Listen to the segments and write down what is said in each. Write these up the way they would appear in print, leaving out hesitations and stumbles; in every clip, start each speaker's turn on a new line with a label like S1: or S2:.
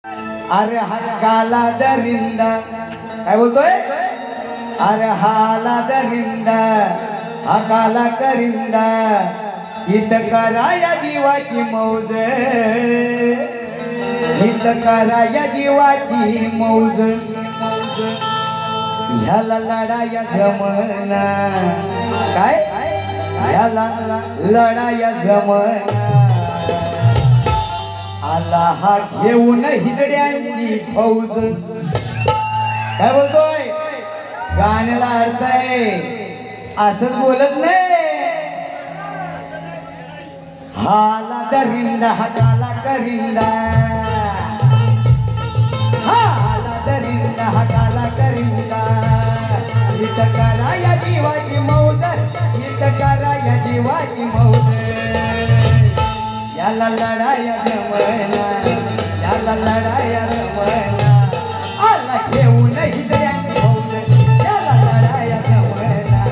S1: अरे हकाला दरिंदा काय बोलतोय अरे हाला दरिंदा हकाला करिंदा हित करा या जीवाची मौज हित करा या जीवाची मौज ह्याला लढाया जमना काय ह्याला लढाया जमना आला हा घेऊन हिजड्यांची फौज काय बोलतोय गाण्याला अर्थ आहे असंच बोलत नाही हाला दरिंदा हकाला करिंदा हाला दरिंदा हकाला करिंदा हित करा या जीवाची मौज हित करा या जीवाची मौज याला लढाया जमना याला लढाया जमना आला घेऊन हिजड्यांची फौज याला लढाया जमना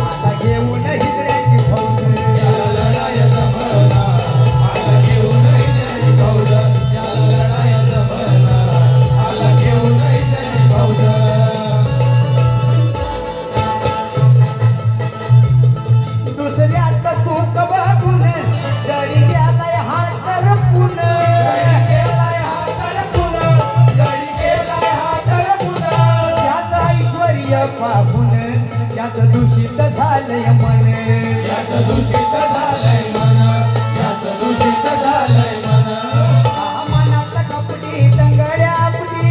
S1: आला घेऊन हिजड्यांची फौज याला लढाया जमना आला घेऊन हिजड्यांची फौज याला लढाया जमना आला घेऊन हिजड्यांची फौज दुसऱ्याचं सुख बघून गडी गेलाय हात रपून त्याचं ऐश्वर्य पाहून त्याचं दूषित झालंय मन त्याचं दूषित झालंय मन त्याचं दूषित झालंय मन मनाचा कपडी तंगड्या आपली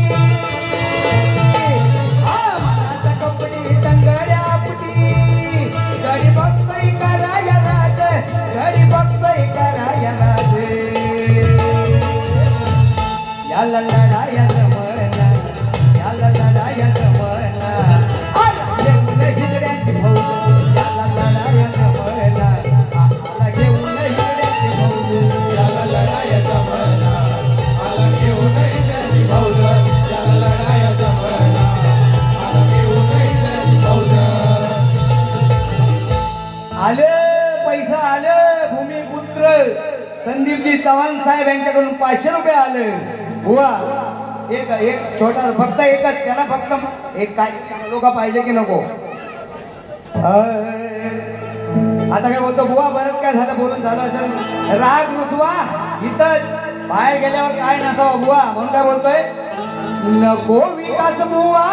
S1: मनाचा कपडी तंगड्या आपली गडी बघतोय कराया राज गडी बघतोय कराया राज याला लढाया जमना याला लढाया जमना आला घेऊन हिजड्यांची फौज याला लढाया जमना आला घेऊन हिजड्यांची फौज याला लढाया जमना आला घेऊन हिजड्यांची फौज याला लढाया जमना आला घेऊन हिजड्यांची फौज आलं पैसा आलं भूमिपुत्र संदीपजी चव्हाण साहेब यांच्याकडून 500 रुपये आलं बुवा एक छोटा फक्त एकच त्याला फक्त एक काय लोक पाहिजे की नको आता काय बोलतो बुवा बरंच काय झालं बोलून झालं असेल राग रुसवा इथं बाहेर गेल्यावर काय नसावं बुवा म्हणून काय बोलतोय नको विकास बुवा